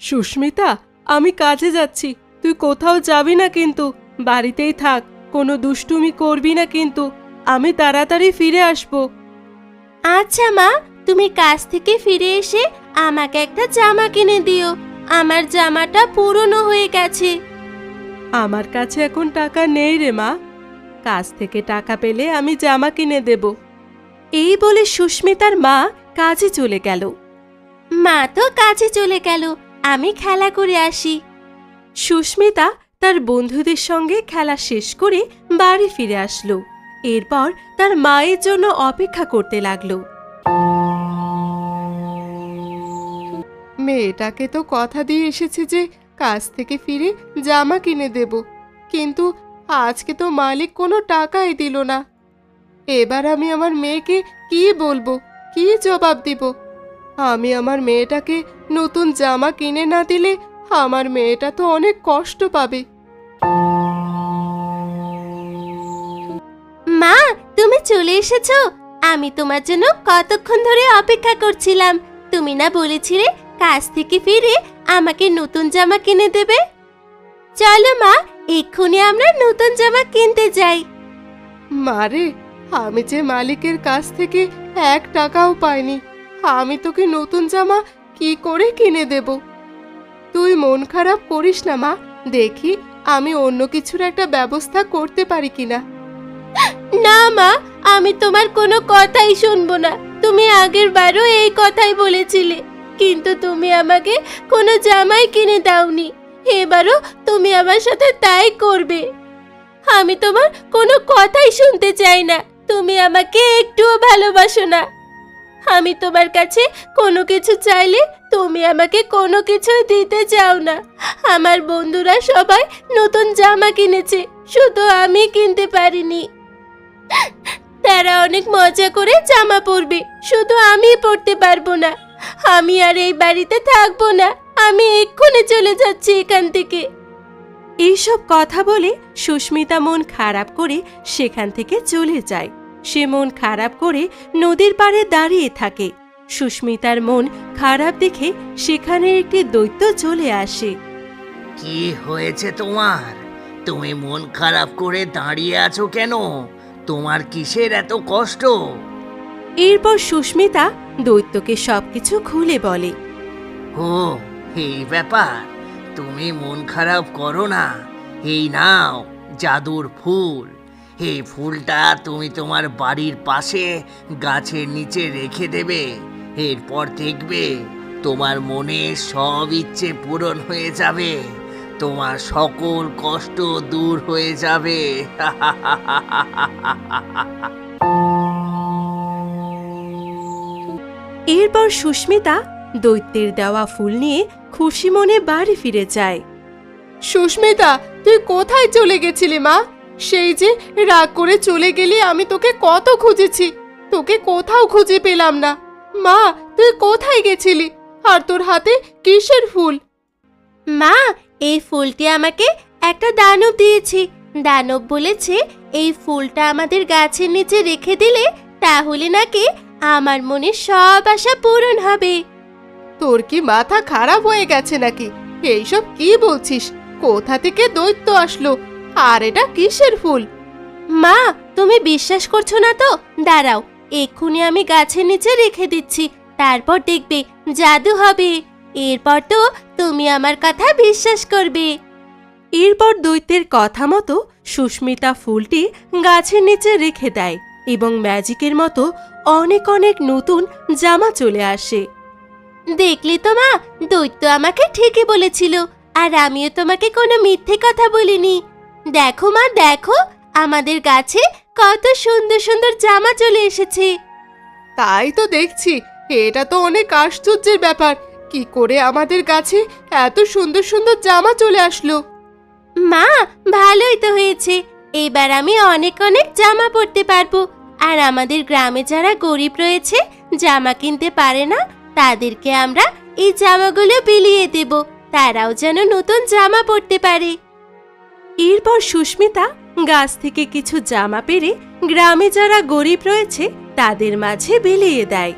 সুস্মিতা, আমি কাজে যাচ্ছি, তুই কোথাও যাবি না কিন্তু, বাড়িতেই থাক, কোনো দুষ্টুমি করবি না কিন্তু, আমি তাড়াতাড়ি ফিরে আসবো। আচ্ছা মা, তুমি কাজ থেকে ফিরে এসে আমাকে একটা জামা কিনে দিও, আমার জামাটা পুরনো হয়ে গেছে। আমার কাছে এখন টাকা নেই রে মা, কাজ থেকে টাকা পেলে আমি জামা কিনে দেব। এই বলে সুস্মিতার মা কাজে চলে গেল। মা তো কাজে চলে গেল, আমি খেলা করে আসি। সুস্মিতা তার বন্ধুদের সঙ্গে খেলা শেষ করে বাড়ি ফিরে আসলো। এরপর তার মায়ের জন্য অপেক্ষা করতে লাগলো। মেয়েটাকে তো কথা দিয়ে এসেছে যে কাজ থেকে ফিরে জামা কিনে দেব, কিন্তু আজকে তো মালিক কোনো টাকাই দিল না। এবার আমি আমার মেয়েকে কি বলবো, কি জবাব দিব? আমি আমার মেয়েটাকে নতুন জামা কিনে না দিলে আমার মেয়েটা তো অনেক কষ্ট পাবে। মা, তুমি চলে এসেছো? আমি তোমার জন্য কতক্ষণ ধরে অপেক্ষা করছিলাম। তুমি না বলেছিলে কাজ থেকে ফিরে আমাকে নতুন জামা কিনে দেবে? চলো মা, এক্ষুনি আমরা নতুন জামা কিনতে যাই। মারে, আমি যে মালিকের কাছ থেকে 1 টাকাও পাইনি, আমি তোকে নতুন জামা কি করে কিনে দেব? তুই মন খারাপ করিস না মা, দেখি আমি অন্য কিছুর একটা ব্যবস্থা করতে পারি কিনা। না মা, আমি তোমার কোনো কথাই শুনবো না। তুমি আগের বারও এই কথাই বলেছিলে, কিন্তু তুমি আমাকে কোনো জামাই কিনে দাওনি। এবারও তুমি আমার সাথে তাই করবে। আমি তোমার কোনো কথাই শুনতে চাই না। তুমি আমাকে একটুও ভালোবাসো না। আমি তোমার কাছে কোনো কিছু চাইলে তুমি আমাকে কোনো কিছুই দিতে চাও না। আমার বন্ধুরা সবাই নতুন জামা কিনেছে, শুধু আমি কিনতে পারিনি। তারা অনেক মজা করে জামা পরবে, শুধু আমি পরতে পারবো না। আমি আর এই বাড়িতে থাকবো না, আমি এক্ষুনি চলে যাচ্ছি এখান থেকে। এইসব কথা বলে সুস্মিতা মন খারাপ করে সেখান থেকে চলে যায়। সে মন খারাপ করে নদীর পাড়ে দাঁড়িয়ে থাকে। সুস্মিতার মন খারাপ দেখে সেখানে একটি দৈত্য চলে আসে। কি হয়েছে তোমার? তুমি মন খারাপ করে দাঁড়িয়ে আছো কেন? তোমার কিসের এত কষ্ট? এরপর সুস্মিতা দৈত্যকে সবকিছু খুলে বলে। ও, এই ব্যাপার। তুমি মন খারাপ করো না, এই নাও জাদুর ফুল। এই ফুলটা তুমি তোমার বাড়ির পাশে গাছের নিচে রেখে দেবে। এরপর দেখবে তোমার মনে সব ইচ্ছে পূরণ হয়ে যাবে, তোমার সকল কষ্ট দূর হয়ে যাবে। এরপর সুস্মিতা দৈত্যের দেওয়া ফুল নিয়ে খুশি মনে বাড়ি ফিরে যায়। সুস্মিতা, তুই কোথায় চলে গেছিলি মা? সেই যে রাগ করে চলে গেলি, আমি তোকে কত খুঁজেছি, তোকে কোথাও খুঁজে পেলাম না। মা, তুই কোথায় গেছিলি? আর তোর হাতে কিসের ফুল? মা, এই ফুলটি আমাকে একটা দানব দিয়েছে। দানব বলেছে এই ফুলটা আমাদের গাছের নিচে রেখে দিলে তাহলে নাকি আমার মনে সব আশা পূরণ হবে। তোর কি মাথা খারাপ হয়ে গেছে নাকি? এইসব কি বলছিস? কোথা থেকে দৈত্য আসলো? আর এটা কিসের ফুল? মা, তুমি বিশ্বাস করছো না তো? দাঁড়াও, এক্ষুনি আমি গাছের নিচে রেখে দিচ্ছি, তারপর দেখবে জাদু হবে। এরপর তো তুমি আমার কথা বিশ্বাস করবে। এরপর দৈত্যের কথা মতো সুস্মিতা ফুলটি গাছের নিচে রেখে দেয় এবং ম্যাজিকের মতো অনেক অনেক নতুন জামা চলে আসে। দেখলি তো মা, দৈত্য আমাকে ঠিকই বলেছিল, আর আমিও তোমাকে কোনো মিথ্যে কথা বলিনি। দেখো মা, দেখো আমাদের গাছে কত সুন্দর সুন্দর জামা চলে এসেছে। তাই তো দেখছি, এটা তো অনেক আশ্চর্যের ব্যাপার। কি করে আমাদের কাছে এত সুন্দর সুন্দর জামা চলে আসলো? মা, ভালোই তো হয়েছে, এবার আমি অনেক অনেক জামা পরতে পারবো। আর আমাদের গ্রামে যারা গরিব রয়েছে, জামা কিনতে পারে না, তাদেরকে আমরা এই জামাগুলো বিলিয়ে দেব, তারাও যেন নতুন জামা পরতে পারে। এরপর সুস্মিতা গাছ থেকে কিছু জামা পেরে গ্রামে যারা গরিব রয়েছে তাদের মাঝে বিলিয়ে দেয়।